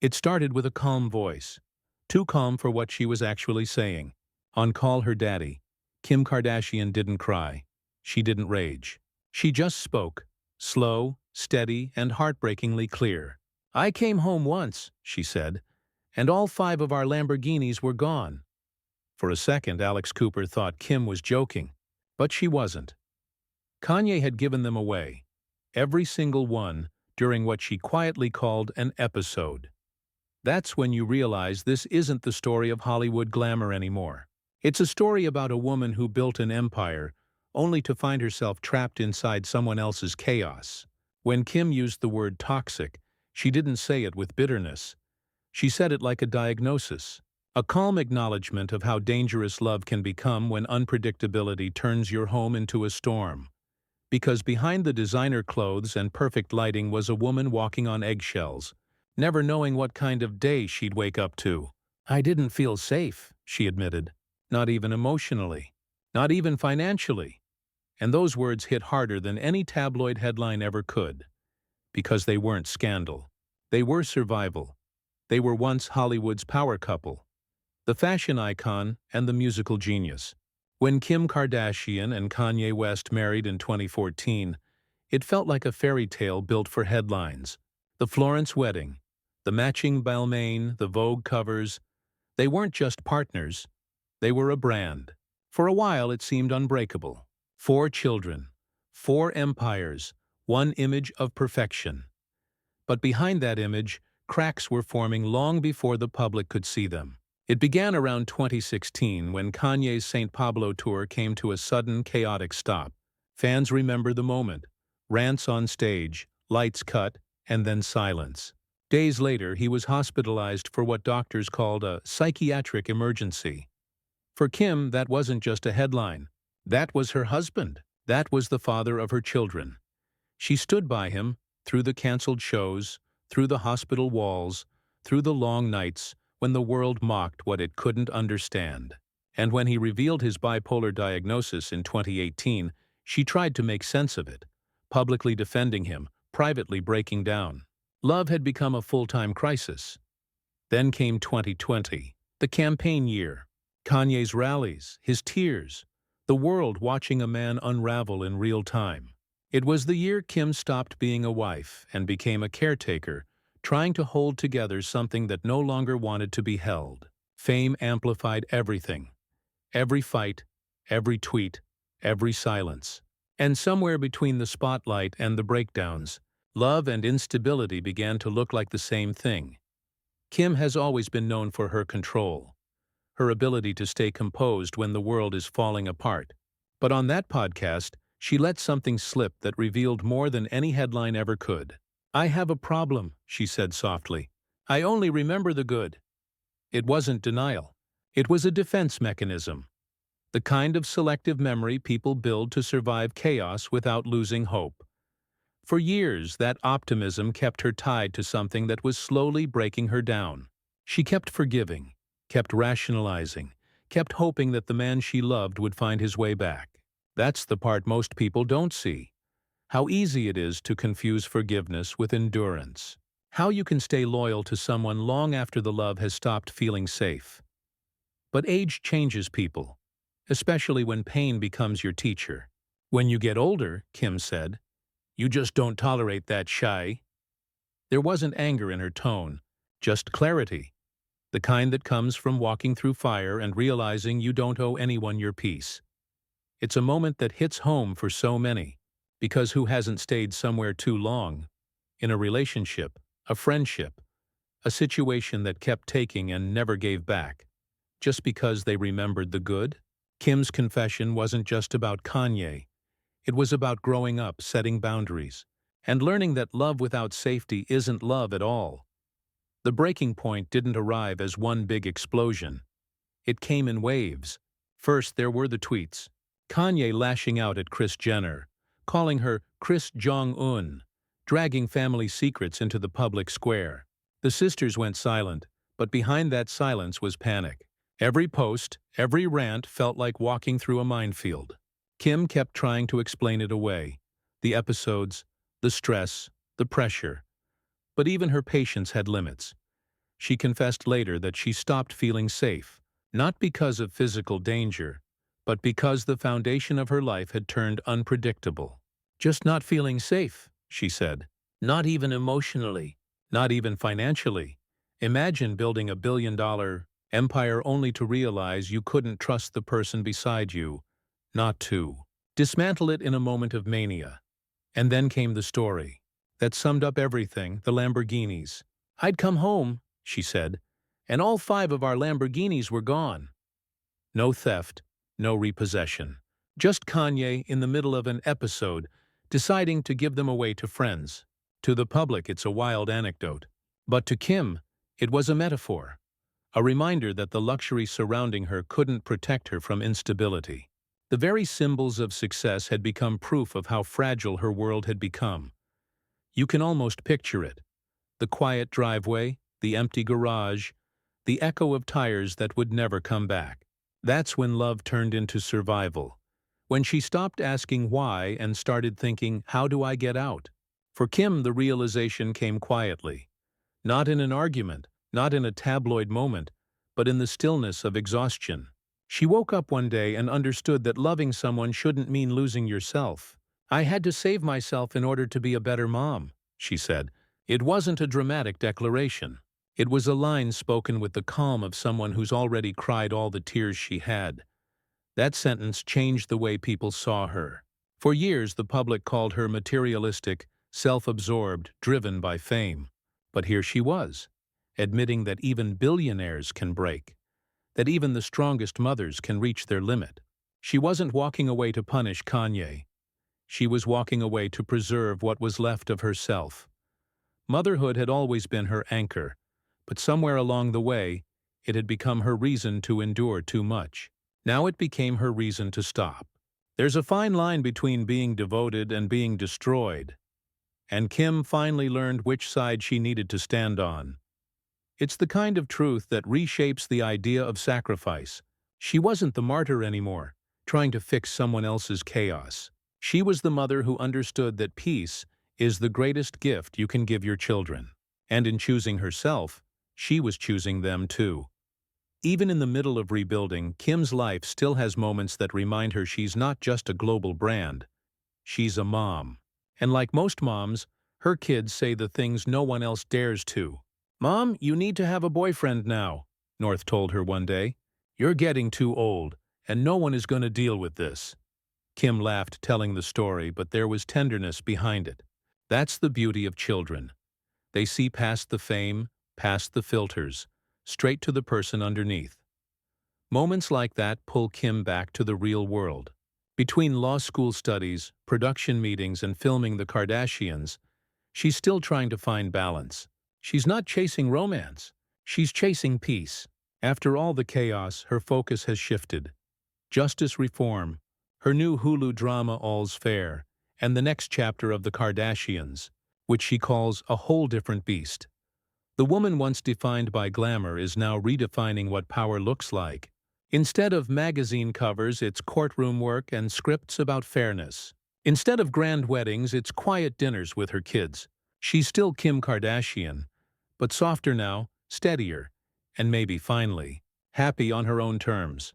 It started with a calm voice, too calm for what she was actually saying. On Call Her Daddy, Kim Kardashian didn't cry. She didn't rage. She just spoke, slow, steady, and heartbreakingly clear. "I came home once," she said, "and all 5 of our Lamborghinis were gone." For a second, Alex Cooper thought Kim was joking, but she wasn't. Kanye had given them away, every single one, during what she quietly called an episode. That's when you realize this isn't the story of Hollywood glamour anymore. It's a story about a woman who built an empire, only to find herself trapped inside someone else's chaos. When Kim used the word toxic, she didn't say it with bitterness. She said it like a diagnosis, a calm acknowledgement of how dangerous love can become when unpredictability turns your home into a storm. Because behind the designer clothes and perfect lighting was a woman walking on eggshells, never knowing what kind of day she'd wake up to. "I didn't feel safe," she admitted. "Not even emotionally. Not even financially." And those words hit harder than any tabloid headline ever could. Because they weren't scandal. They were survival. They were once Hollywood's power couple, the fashion icon and the musical genius. When Kim Kardashian and Kanye West married in 2014, it felt like a fairy tale built for headlines. The Florence wedding, the matching Balmain, the Vogue covers, they weren't just partners, they were a brand. For a while it seemed unbreakable. 4 children, 4 empires, 1 image of perfection. But behind that image, cracks were forming long before the public could see them. It began around 2016 when Kanye's St. Pablo tour came to a sudden, chaotic stop. Fans remember the moment. Rants on stage, lights cut, and then silence. Days later, he was hospitalized for what doctors called a psychiatric emergency. For Kim, that wasn't just a headline. That was her husband. That was the father of her children. She stood by him, through the canceled shows, through the hospital walls, through the long nights, when the world mocked what it couldn't understand. And when he revealed his bipolar diagnosis in 2018, she tried to make sense of it, publicly defending him, privately breaking down. Love had become a full-time crisis. Then came 2020, the campaign year. Kanye's rallies, his tears, the world watching a man unravel in real time. It was the year Kim stopped being a wife and became a caretaker, trying to hold together something that no longer wanted to be held. Fame amplified everything. Every fight, every tweet, every silence. And somewhere between the spotlight and the breakdowns, love and instability began to look like the same thing. Kim has always been known for her control, her ability to stay composed when the world is falling apart. But on that podcast, she let something slip that revealed more than any headline ever could. "I have a problem," she said softly. "I only remember the good." It wasn't denial. It was a defense mechanism. The kind of selective memory people build to survive chaos without losing hope. For years, that optimism kept her tied to something that was slowly breaking her down. She kept forgiving, kept rationalizing, kept hoping that the man she loved would find his way back. That's the part most people don't see. How easy it is to confuse forgiveness with endurance. How you can stay loyal to someone long after the love has stopped feeling safe. But age changes people, especially when pain becomes your teacher. "When you get older," Kim said, "you just don't tolerate that shy." There wasn't anger in her tone, just clarity. The kind that comes from walking through fire and realizing you don't owe anyone your peace. It's a moment that hits home for so many, because who hasn't stayed somewhere too long? In a relationship, a friendship, a situation that kept taking and never gave back, just because they remembered the good? Kim's confession wasn't just about Kanye. It was about growing up, setting boundaries, and learning that love without safety isn't love at all. The breaking point didn't arrive as one big explosion. It came in waves. First, there were the tweets. Kanye lashing out at Kris Jenner, calling her Kris Jong-un, dragging family secrets into the public square. The sisters went silent, but behind that silence was panic. Every post, every rant felt like walking through a minefield. Kim kept trying to explain it away. The episodes, the stress, the pressure. But even her patience had limits. She confessed later that she stopped feeling safe, not because of physical danger, but because the foundation of her life had turned unpredictable. Just not feeling safe, she said. Not even emotionally, not even financially. Imagine building $1 billion empire only to realize you couldn't trust the person beside you, not to dismantle it in a moment of mania. And then came the story that summed up everything, the Lamborghinis. I'd come home, she said, and all 5 of our Lamborghinis were gone. No theft, no repossession. Just Kanye in the middle of an episode, deciding to give them away to friends. To the public, it's a wild anecdote. But to Kim, it was a metaphor. A reminder that the luxury surrounding her couldn't protect her from instability. The very symbols of success had become proof of how fragile her world had become. You can almost picture it. The quiet driveway, the empty garage, the echo of tires that would never come back. That's when love turned into survival. When she stopped asking why and started thinking, how do I get out? For Kim, the realization came quietly. Not in an argument, not in a tabloid moment, but in the stillness of exhaustion. She woke up one day and understood that loving someone shouldn't mean losing yourself. I had to save myself in order to be a better mom, she said. It wasn't a dramatic declaration. It was a line spoken with the calm of someone who's already cried all the tears she had. That sentence changed the way people saw her. For years, the public called her materialistic, self-absorbed, driven by fame. But here she was, admitting that even billionaires can break, that even the strongest mothers can reach their limit. She wasn't walking away to punish Kanye. She was walking away to preserve what was left of herself. Motherhood had always been her anchor, but somewhere along the way, it had become her reason to endure too much. Now it became her reason to stop. There's a fine line between being devoted and being destroyed, and Kim finally learned which side she needed to stand on. It's the kind of truth that reshapes the idea of sacrifice. She wasn't the martyr anymore, trying to fix someone else's chaos. She was the mother who understood that peace is the greatest gift you can give your children. And in choosing herself, she was choosing them too. Even in the middle of rebuilding, Kim's life still has moments that remind her she's not just a global brand. She's a mom. And like most moms, her kids say the things no one else dares to. "Mom, you need to have a boyfriend now," North told her one day. "You're getting too old, and no one is going to deal with this." Kim laughed telling the story, but there was tenderness behind it. That's the beauty of children. They see past the fame, past the filters, straight to the person underneath. Moments like that pull Kim back to the real world. Between law school studies, production meetings, and filming the Kardashians, she's still trying to find balance. She's not chasing romance. She's chasing peace. After all the chaos, her focus has shifted. Justice reform, her new Hulu drama All's Fair, and the next chapter of the Kardashians, which she calls a whole different beast. The woman once defined by glamour is now redefining what power looks like. Instead of magazine covers, it's courtroom work and scripts about fairness. Instead of grand weddings, it's quiet dinners with her kids. She's still Kim Kardashian, but softer now, steadier, and maybe finally, happy on her own terms.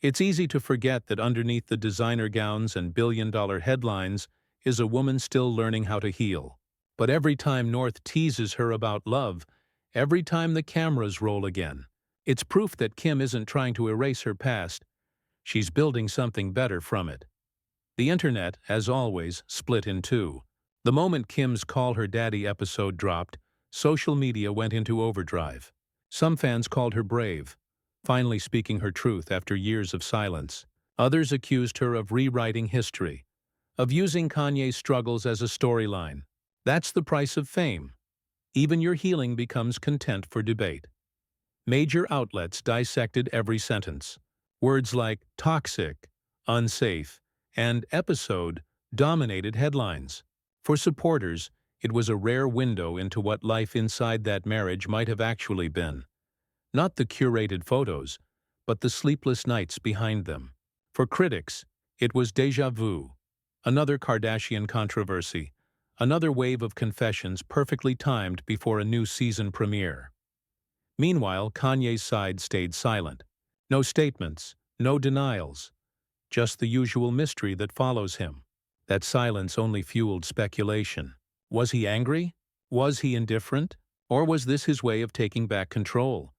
It's easy to forget that underneath the designer gowns and billion-dollar headlines is a woman still learning how to heal. But every time North teases her about love, every time the cameras roll again, it's proof that Kim isn't trying to erase her past. She's building something better from it. The internet, as always, split in two. The moment Kim's Call Her Daddy episode dropped, social media went into overdrive. Some fans called her brave, finally speaking her truth after years of silence. Others accused her of rewriting history, of using Kanye's struggles as a storyline. That's the price of fame. Even your healing becomes content for debate. Major outlets dissected every sentence. Words like toxic, unsafe, and episode dominated headlines. For supporters, it was a rare window into what life inside that marriage might have actually been. Not the curated photos, but the sleepless nights behind them. For critics, it was déjà vu. Another Kardashian controversy, another wave of confessions perfectly timed before a new season premiere. Meanwhile, Kanye's side stayed silent. No statements, no denials, just the usual mystery that follows him. That silence only fueled speculation. Was he angry? Was he indifferent? Or was this his way of taking back control?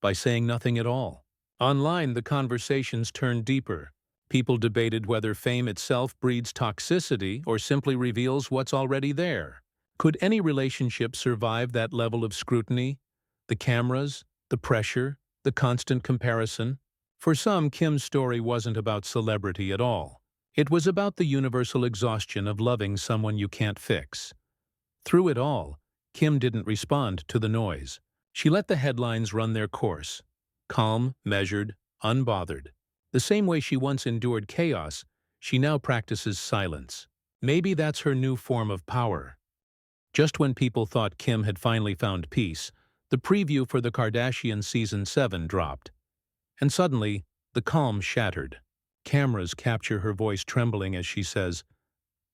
By saying nothing at all. Online, the conversations turned deeper. People debated whether fame itself breeds toxicity or simply reveals what's already there. Could any relationship survive that level of scrutiny? The cameras, the pressure, the constant comparison? For some, Kim's story wasn't about celebrity at all. It was about the universal exhaustion of loving someone you can't fix. Through it all, Kim didn't respond to the noise. She let the headlines run their course. Calm, measured, unbothered. The same way she once endured chaos, she now practices silence. Maybe that's her new form of power. Just when people thought Kim had finally found peace, the preview for the Kardashian Season 7 dropped. And suddenly, the calm shattered. Cameras capture her voice trembling as she says,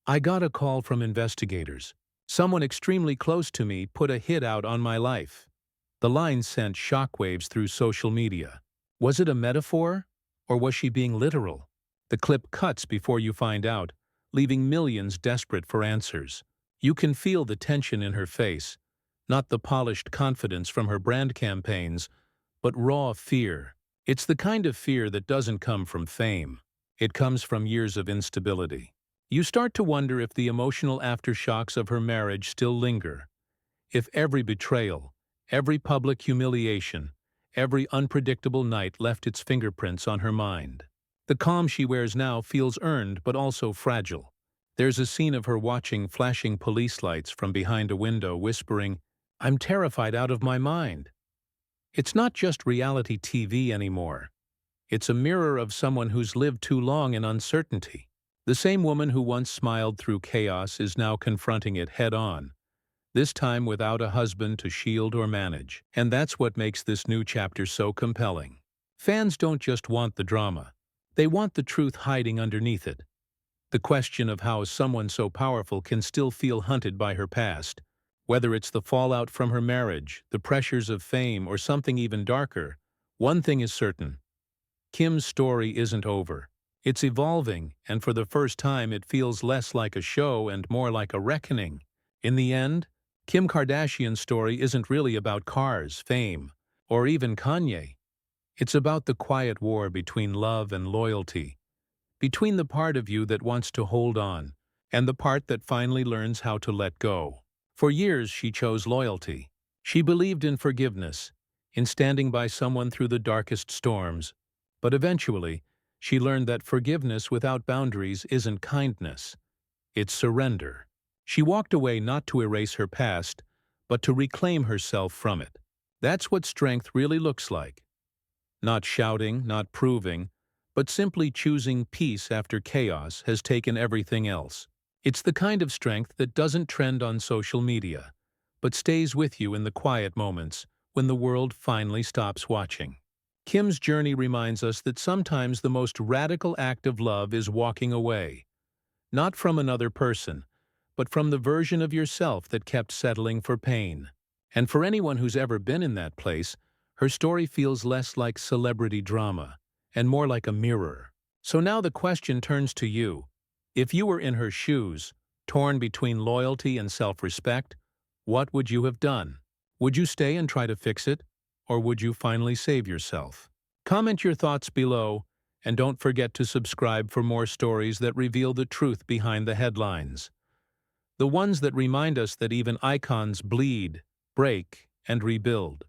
"I got a call from investigators. Someone extremely close to me put a hit out on my life." The line sent shockwaves through social media. Was it a metaphor? Or was she being literal? The clip cuts before you find out, leaving millions desperate for answers. You can feel the tension in her face, not the polished confidence from her brand campaigns, but raw fear. It's the kind of fear that doesn't come from fame. It comes from years of instability. You start to wonder if the emotional aftershocks of her marriage still linger. If every betrayal, every public humiliation, every unpredictable night left its fingerprints on her mind. The calm she wears now feels earned but also fragile. There's a scene of her watching flashing police lights from behind a window whispering, "I'm terrified out of my mind." It's not just reality TV anymore. It's a mirror of someone who's lived too long in uncertainty. The same woman who once smiled through chaos is now confronting it head-on, this time without a husband to shield or manage. And that's what makes this new chapter so compelling. Fans don't just want the drama. They want the truth hiding underneath it. The question of how someone so powerful can still feel hunted by her past. Whether it's the fallout from her marriage, the pressures of fame, or something even darker, one thing is certain. Kim's story isn't over. It's evolving, and for the first time it feels less like a show and more like a reckoning. In the end, Kim Kardashian's story isn't really about cars, fame, or even Kanye. It's about the quiet war between love and loyalty, between the part of you that wants to hold on and the part that finally learns how to let go. For years, she chose loyalty. She believed in forgiveness, in standing by someone through the darkest storms. But eventually, she learned that forgiveness without boundaries isn't kindness. It's surrender. She walked away not to erase her past, but to reclaim herself from it. That's what strength really looks like. Not shouting, not proving, but simply choosing peace after chaos has taken everything else. It's the kind of strength that doesn't trend on social media, but stays with you in the quiet moments when the world finally stops watching. Kim's journey reminds us that sometimes the most radical act of love is walking away, not from another person, but from the version of yourself that kept settling for pain. And for anyone who's ever been in that place, her story feels less like celebrity drama and more like a mirror. So now the question turns to you. If you were in her shoes, torn between loyalty and self-respect, what would you have done? Would you stay and try to fix it? Or would you finally save yourself? Comment your thoughts below, and don't forget to subscribe for more stories that reveal the truth behind the headlines. The ones that remind us that even icons bleed, break, and rebuild.